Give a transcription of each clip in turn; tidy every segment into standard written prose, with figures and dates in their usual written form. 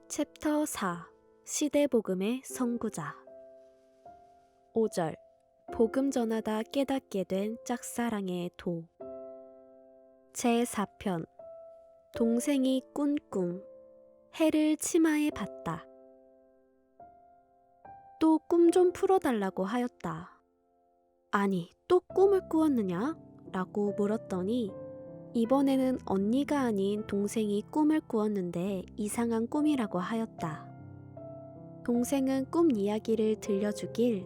챕터 4 시대복음의 선구자 5절 복음 전하다 깨닫게 된 짝사랑의 도 제4편 동생이 꾼 꿈 해를 치마에 봤다. 또 꿈 좀 풀어달라고 하였다. 아니 또 꿈을 꾸었느냐? 라고 물었더니 이번에는 언니가 아닌 동생이 꿈을 꾸었는데 이상한 꿈이라고 하였다. 동생은 꿈 이야기를 들려주길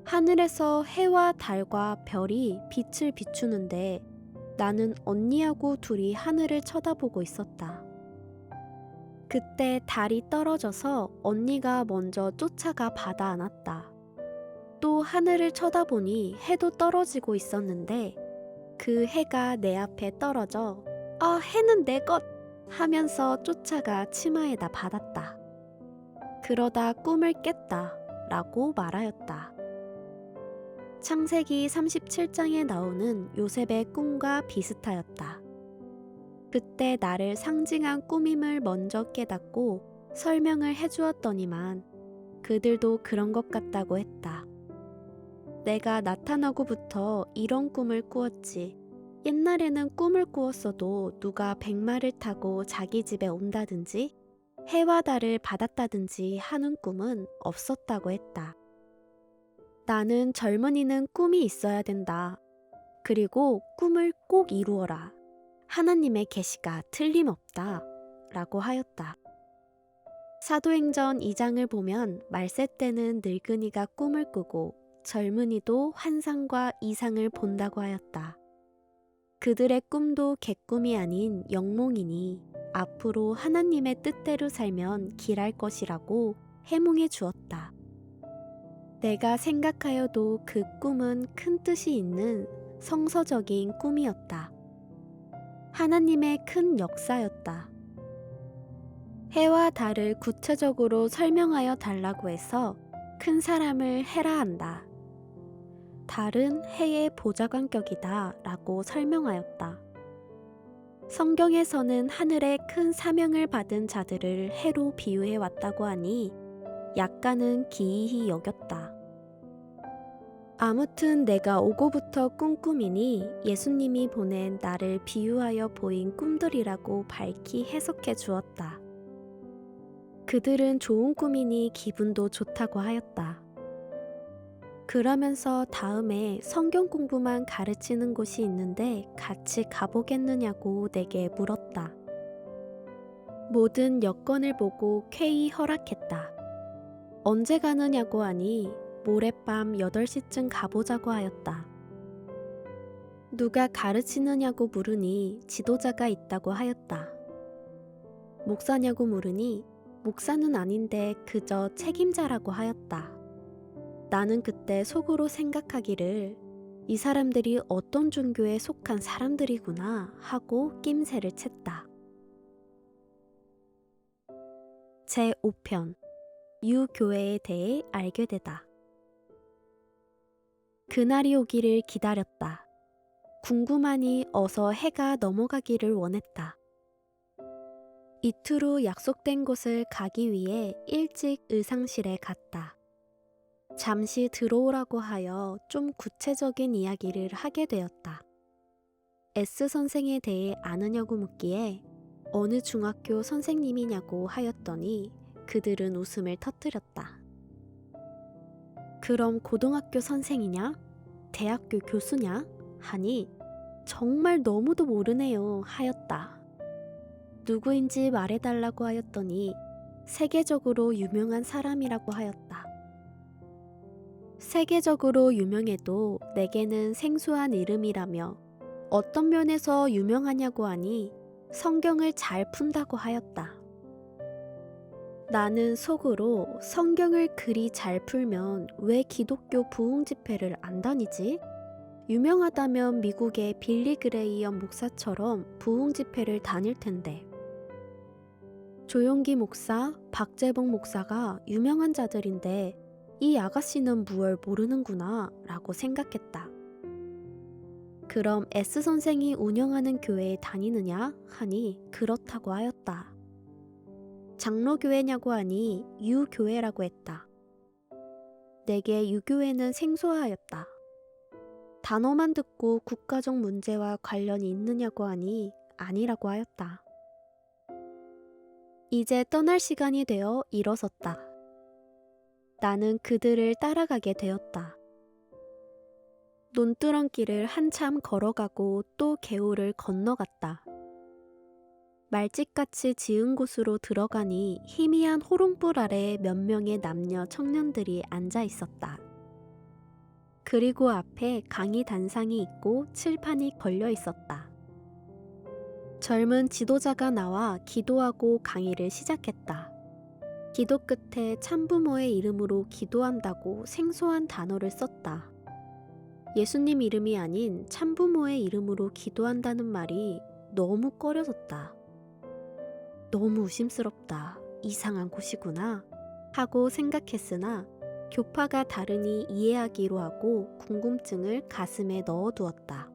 하늘에서 해와 달과 별이 빛을 비추는데 나는 언니하고 둘이 하늘을 쳐다보고 있었다. 그때 달이 떨어져서 언니가 먼저 쫓아가 받아 안았다. 또 하늘을 쳐다보니 해도 떨어지고 있었는데 그 해가 내 앞에 떨어져 아 해는 내 것! 하면서 쫓아가 치마에다 받았다. 그러다 꿈을 깼다 라고 말하였다. 창세기 37장에 나오는 요셉의 꿈과 비슷하였다. 그때 나를 상징한 꿈임을 먼저 깨닫고 설명을 해주었더니만 그들도 그런 것 같다고 했다. 내가 나타나고부터 이런 꿈을 꾸었지. 옛날에는 꿈을 꾸었어도 누가 백마를 타고 자기 집에 온다든지 해와 달을 받았다든지 하는 꿈은 없었다고 했다. 나는 젊은이는 꿈이 있어야 된다. 그리고 꿈을 꼭 이루어라. 하나님의 계시가 틀림없다. 라고 하였다. 사도행전 2장을 보면 말세 때는 늙은이가 꿈을 꾸고 젊은이도 환상과 이상을 본다고 하였다. 그들의 꿈도 개꿈이 아닌 영몽이니 앞으로 하나님의 뜻대로 살면 길할 것이라고 해몽해 주었다. 내가 생각하여도 그 꿈은 큰 뜻이 있는 성서적인 꿈이었다. 하나님의 큰 역사였다. 해와 달을 구체적으로 설명하여 달라고 해서 큰 사람을 해라 한다. 달은 해의 보좌관격이다 라고 설명하였다. 성경에서는 하늘에 큰 사명을 받은 자들을 해로 비유해 왔다고 하니 약간은 기이히 여겼다. 아무튼 내가 오고부터 꾼 꿈이니 예수님이 보낸 나를 비유하여 보인 꿈들이라고 밝히 해석해 주었다. 그들은 좋은 꿈이니 기분도 좋다고 하였다. 그러면서 다음에 성경 공부만 가르치는 곳이 있는데 같이 가보겠느냐고 내게 물었다. 모든 여건을 보고 쾌히 허락했다. 언제 가느냐고 하니 모레밤 8시쯤 가보자고 하였다. 누가 가르치느냐고 물으니 지도자가 있다고 하였다. 목사냐고 물으니 목사는 아닌데 그저 책임자라고 하였다. 나는 그때 속으로 생각하기를 이 사람들이 어떤 종교에 속한 사람들이구나 하고 낌새를 챘다. 제5편 유교회에 대해 알게 되다. 그날이 오기를 기다렸다. 궁금하니 어서 해가 넘어가기를 원했다. 이틀 후 약속된 곳을 가기 위해 일찍 의상실에 갔다. 잠시 들어오라고 하여 좀 구체적인 이야기를 하게 되었다. S 선생에 대해 아느냐고 묻기에 어느 중학교 선생님이냐고 하였더니 그들은 웃음을 터뜨렸다. 그럼 고등학교 선생이냐? 대학교 교수냐? 하니 정말 너무도 모르네요 하였다. 누구인지 말해달라고 하였더니 세계적으로 유명한 사람이라고 하였다. 세계적으로 유명해도 내게는 생소한 이름이라며 어떤 면에서 유명하냐고 하니 성경을 잘 푼다고 하였다. 나는 속으로 성경을 그리 잘 풀면 왜 기독교 부흥 집회를 안 다니지? 유명하다면 미국의 빌리 그레이엄 목사처럼 부흥 집회를 다닐 텐데. 조용기 목사, 박재봉 목사가 유명한 자들인데 이 아가씨는 무얼 모르는구나 라고 생각했다. 그럼 S 선생이 운영하는 교회에 다니느냐 하니 그렇다고 하였다. 장로교회냐고 하니 유교회라고 했다. 내게 유교회는 생소하였다. 단어만 듣고 국가적 문제와 관련이 있느냐고 하니 아니라고 하였다. 이제 떠날 시간이 되어 일어섰다. 나는 그들을 따라가게 되었다. 논두렁길을 한참 걸어가고 또 개울을 건너갔다. 말집같이 지은 곳으로 들어가니 희미한 호롱불 아래 몇 명의 남녀 청년들이 앉아 있었다. 그리고 앞에 강의 단상이 있고 칠판이 걸려 있었다. 젊은 지도자가 나와 기도하고 강의를 시작했다. 기도 끝에 참부모의 이름으로 기도한다고 생소한 단어를 썼다. 예수님 이름이 아닌 참부모의 이름으로 기도한다는 말이 너무 꺼려졌다. 너무 의심스럽다. 이상한 곳이구나 하고 생각했으나 교파가 다르니 이해하기로 하고 궁금증을 가슴에 넣어두었다.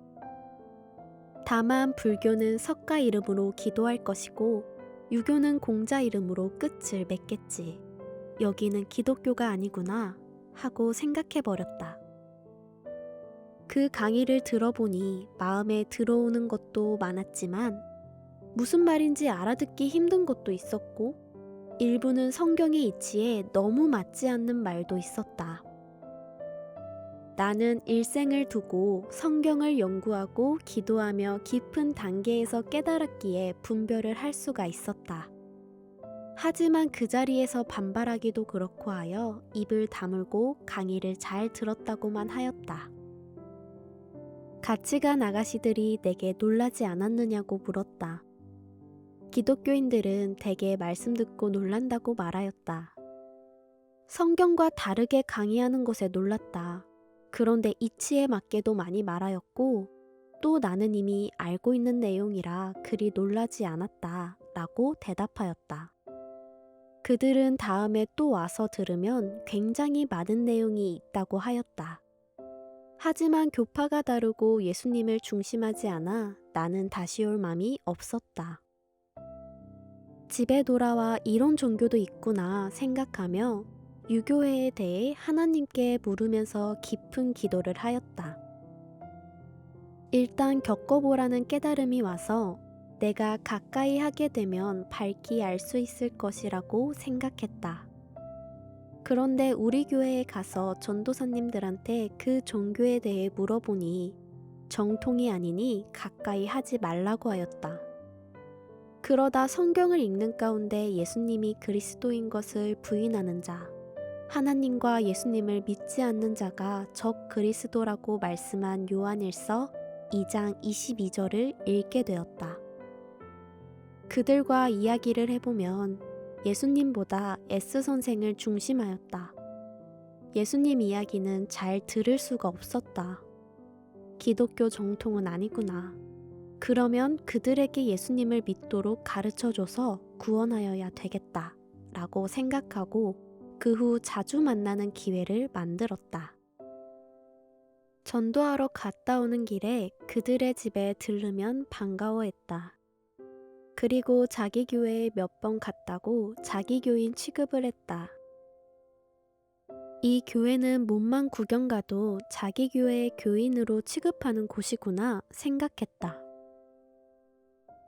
다만 불교는 석가 이름으로 기도할 것이고 유교는 공자 이름으로 끝을 맺겠지. 여기는 기독교가 아니구나 하고 생각해버렸다. 그 강의를 들어보니 마음에 들어오는 것도 많았지만 무슨 말인지 알아듣기 힘든 것도 있었고 일부는 성경의 이치에 너무 맞지 않는 말도 있었다. 나는 일생을 두고 성경을 연구하고 기도하며 깊은 단계에서 깨달았기에 분별을 할 수가 있었다. 하지만 그 자리에서 반발하기도 그렇고 하여 입을 다물고 강의를 잘 들었다고만 하였다. 같이 간 아가씨들이 내게 놀라지 않았느냐고 물었다. 기독교인들은 대개 말씀 듣고 놀란다고 말하였다. 성경과 다르게 강의하는 것에 놀랐다. 그런데 이치에 맞게도 많이 말하였고 또 나는 이미 알고 있는 내용이라 그리 놀라지 않았다 라고 대답하였다. 그들은 다음에 또 와서 들으면 굉장히 많은 내용이 있다고 하였다. 하지만 교파가 다르고 예수님을 중심하지 않아 나는 다시 올 맘이 없었다. 집에 돌아와 이런 종교도 있구나 생각하며 유교회에 대해 하나님께 물으면서 깊은 기도를 하였다. 일단 겪어보라는 깨달음이 와서 내가 가까이 하게 되면 밝히 알 수 있을 것이라고 생각했다. 그런데 우리 교회에 가서 전도사님들한테 그 종교에 대해 물어보니 정통이 아니니 가까이 하지 말라고 하였다. 그러다 성경을 읽는 가운데 예수님이 그리스도인 것을 부인하는 자, 하나님과 예수님을 믿지 않는 자가 적 그리스도라고 말씀한 요한일서 2장 22절을 읽게 되었다. 그들과 이야기를 해보면 예수님보다 S 선생을 중심하였다. 예수님 이야기는 잘 들을 수가 없었다. 기독교 정통은 아니구나. 그러면 그들에게 예수님을 믿도록 가르쳐줘서 구원하여야 되겠다 라고 생각하고 그 후 자주 만나는 기회를 만들었다. 전도하러 갔다 오는 길에 그들의 집에 들르면 반가워했다. 그리고 자기 교회에 몇 번 갔다고 자기 교인 취급을 했다. 이 교회는 몸만 구경 가도 자기 교회의 교인으로 취급하는 곳이구나 생각했다.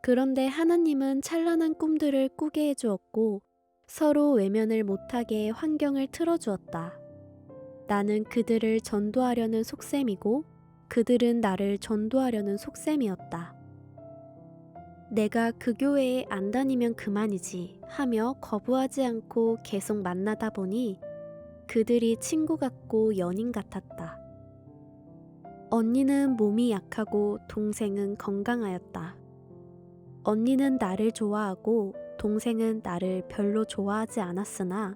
그런데 하나님은 찬란한 꿈들을 꾸게 해주었고 서로 외면을 못하게 환경을 틀어주었다. 나는 그들을 전도하려는 속셈이고 그들은 나를 전도하려는 속셈이었다. 내가 그 교회에 안 다니면 그만이지 하며 거부하지 않고 계속 만나다 보니 그들이 친구 같고 연인 같았다. 언니는 몸이 약하고 동생은 건강하였다. 언니는 나를 좋아하고 동생은 나를 별로 좋아하지 않았으나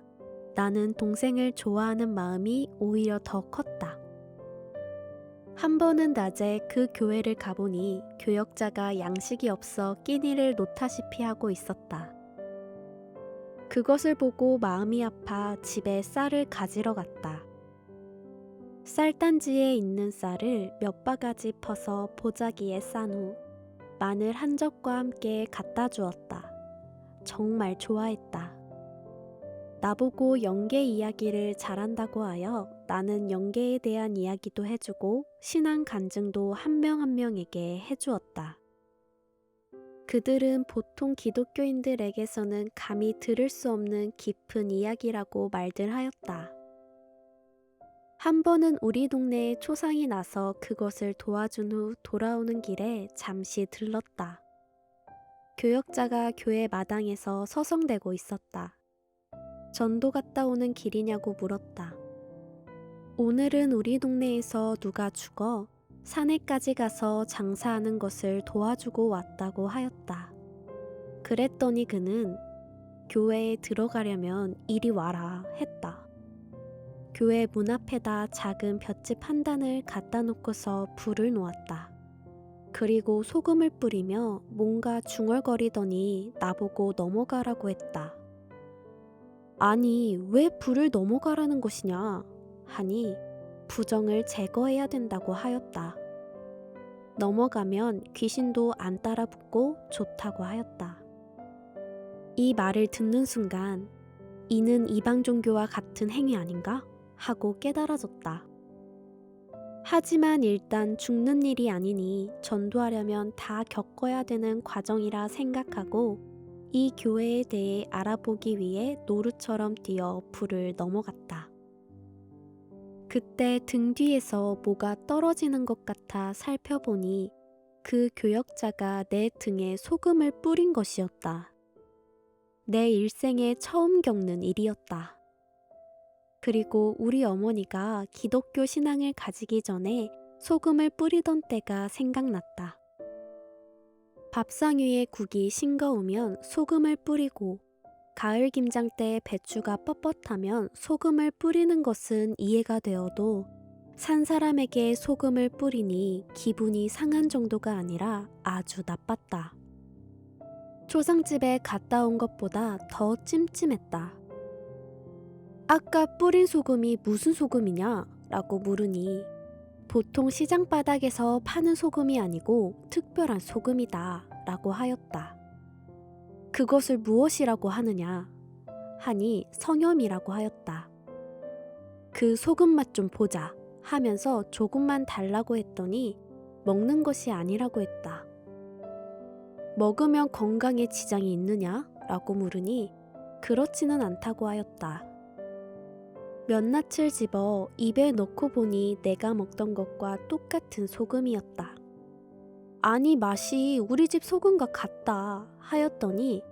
나는 동생을 좋아하는 마음이 오히려 더 컸다. 한 번은 낮에 그 교회를 가보니 교역자가 양식이 없어 끼니를 놓다시피 하고 있었다. 그것을 보고 마음이 아파 집에 쌀을 가지러 갔다. 쌀단지에 있는 쌀을 몇 바가지 퍼서 보자기에 싼 후 마늘 한 젓과 함께 갖다 주었다. 정말 좋아했다. 나보고 영계 이야기를 잘한다고 하여 나는 영계에 대한 이야기도 해주고 신앙 간증도 한 명 한 명에게 해주었다. 그들은 보통 기독교인들에게서는 감히 들을 수 없는 깊은 이야기라고 말들 하였다. 한 번은 우리 동네에 초상이 나서 그것을 도와준 후 돌아오는 길에 잠시 들렀다. 교역자가 교회 마당에서 서성대고 있었다. 전도 갔다 오는 길이냐고 물었다. 오늘은 우리 동네에서 누가 죽어 산에까지 가서 장사하는 것을 도와주고 왔다고 하였다. 그랬더니 그는 교회에 들어가려면 이리 와라 했다. 교회 문 앞에다 작은 볏짚 한 단을 갖다 놓고서 불을 놓았다. 그리고 소금을 뿌리며 뭔가 중얼거리더니 나보고 넘어가라고 했다. 아니, 왜 불을 넘어가라는 것이냐 하니 부정을 제거해야 된다고 하였다. 넘어가면 귀신도 안 따라붙고 좋다고 하였다. 이 말을 듣는 순간 이는 이방 종교와 같은 행위 아닌가? 하고 깨달아졌다. 하지만 일단 죽는 일이 아니니 전도하려면 다 겪어야 되는 과정이라 생각하고 이 교회에 대해 알아보기 위해 노루처럼 뛰어 불을 넘어갔다. 그때 등 뒤에서 뭐가 떨어지는 것 같아 살펴보니 그 교역자가 내 등에 소금을 뿌린 것이었다. 내 일생에 처음 겪는 일이었다. 그리고 우리 어머니가 기독교 신앙을 가지기 전에 소금을 뿌리던 때가 생각났다. 밥상 위에 국이 싱거우면 소금을 뿌리고 가을 김장 때 배추가 뻣뻣하면 소금을 뿌리는 것은 이해가 되어도 산 사람에게 소금을 뿌리니 기분이 상한 정도가 아니라 아주 나빴다. 초상집에 갔다 온 것보다 더 찜찜했다. 아까 뿌린 소금이 무슨 소금이냐? 라고 물으니 보통 시장 바닥에서 파는 소금이 아니고 특별한 소금이다 라고 하였다. 그것을 무엇이라고 하느냐? 하니 성염이라고 하였다. 그 소금 맛 좀 보자 하면서 조금만 달라고 했더니 먹는 것이 아니라고 했다. 먹으면 건강에 지장이 있느냐? 라고 물으니 그렇지는 않다고 하였다. 몇낱을 집어 입에 넣고 보니 내가 먹던 것과 똑같은 소금이었다. 아니 맛이 우리 집 소금과 같다 하였더니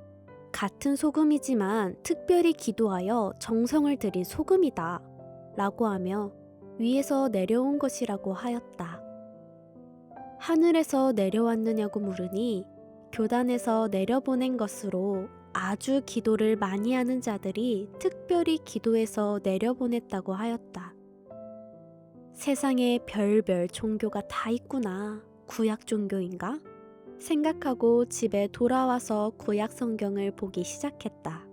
같은 소금이지만 특별히 기도하여 정성을 들인 소금이다 라고 하며 위에서 내려온 것이라고 하였다. 하늘에서 내려왔느냐고 물으니 교단에서 내려보낸 것으로 아주 기도를 많이 하는 자들이 특별히 기도해서 내려보냈다고 하였다. 세상에 별별 종교가 다 있구나. 구약 종교인가? 생각하고 집에 돌아와서 구약 성경을 보기 시작했다.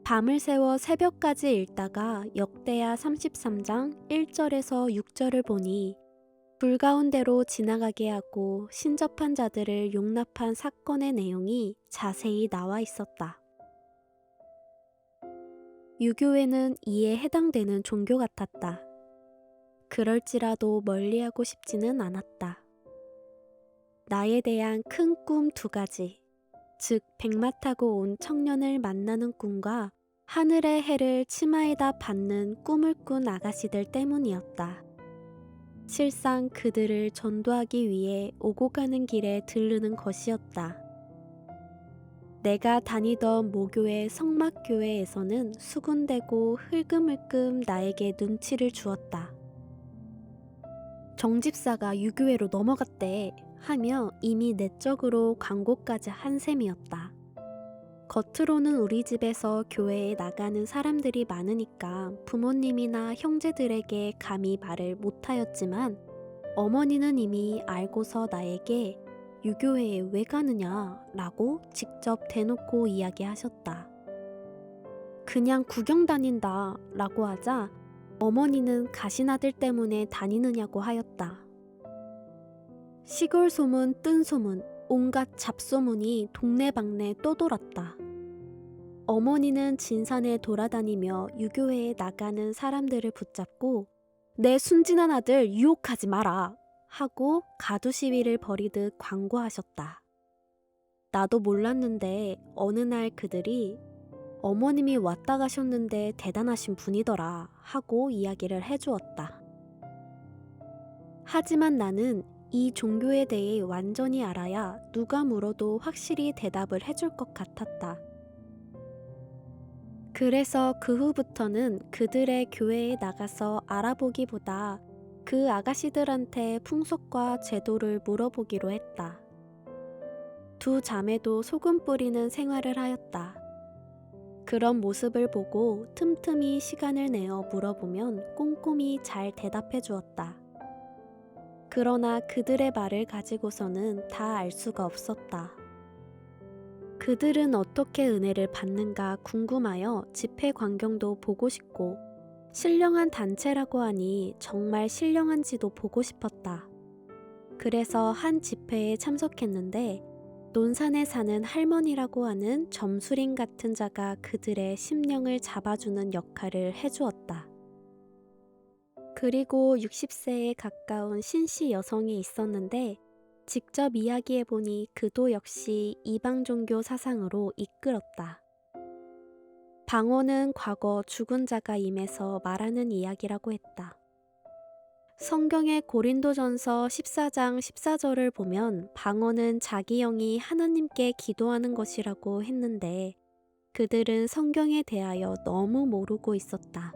밤을 새워 새벽까지 읽다가 역대하 33장 1절에서 6절을 보니 불 가운데로 지나가게 하고 신접한 자들을 용납한 사건의 내용이 자세히 나와 있었다. 유교회는 이에 해당되는 종교 같았다. 그럴지라도 멀리하고 싶지는 않았다. 나에 대한 큰 꿈 2가지, 즉 백마 타고 온 청년을 만나는 꿈과 하늘의 해를 치마에다 받는 꿈을 꾼 아가씨들 때문이었다. 실상 그들을 전도하기 위해 오고 가는 길에 들르는 것이었다. 내가 다니던 모교의 성막교회에서는 수군대고 흘금흘금 나에게 눈치를 주었다. 정집사가 유교회로 넘어갔대 하며 이미 내적으로 광고까지 한 셈이었다. 겉으로는 우리 집에서 교회에 나가는 사람들이 많으니까 부모님이나 형제들에게 감히 말을 못하였지만 어머니는 이미 알고서 나에게 유교회에 왜 가느냐 라고 직접 대놓고 이야기하셨다. 그냥 구경 다닌다 라고 하자 어머니는 가신아들 때문에 다니느냐고 하였다. 시골 소문, 뜬 소문, 온갖 잡소문이 동네방네 떠돌았다. 어머니는 진산에 돌아다니며 유교회에 나가는 사람들을 붙잡고 내 순진한 아들 유혹하지 마라 하고 가두 시위를 벌이듯 광고하셨다. 나도 몰랐는데 어느 날 그들이 어머님이 왔다 가셨는데 대단하신 분이더라 하고 이야기를 해주었다. 하지만 나는 이 종교에 대해 완전히 알아야 누가 물어도 확실히 대답을 해줄 것 같았다. 그래서 그 후부터는 그들의 교회에 나가서 알아보기보다 그 아가씨들한테 풍속과 제도를 물어보기로 했다. 두 자매도 소금 뿌리는 생활을 하였다. 그런 모습을 보고 틈틈이 시간을 내어 물어보면 꼼꼼히 잘 대답해 주었다. 그러나 그들의 말을 가지고서는 다 알 수가 없었다. 그들은 어떻게 은혜를 받는가 궁금하여 집회 광경도 보고 싶고 신령한 단체라고 하니 정말 신령한지도 보고 싶었다. 그래서 한 집회에 참석했는데 논산에 사는 할머니라고 하는 점술인 같은 자가 그들의 심령을 잡아주는 역할을 해주었다. 그리고 60세에 가까운 신씨 여성이 있었는데 직접 이야기해보니 그도 역시 이방 종교 사상으로 이끌었다. 방언은 과거 죽은 자가 임해서 말하는 이야기라고 했다. 성경의 고린도전서 14장 14절을 보면 방언은 자기 영이 하나님께 기도하는 것이라고 했는데 그들은 성경에 대하여 너무 모르고 있었다.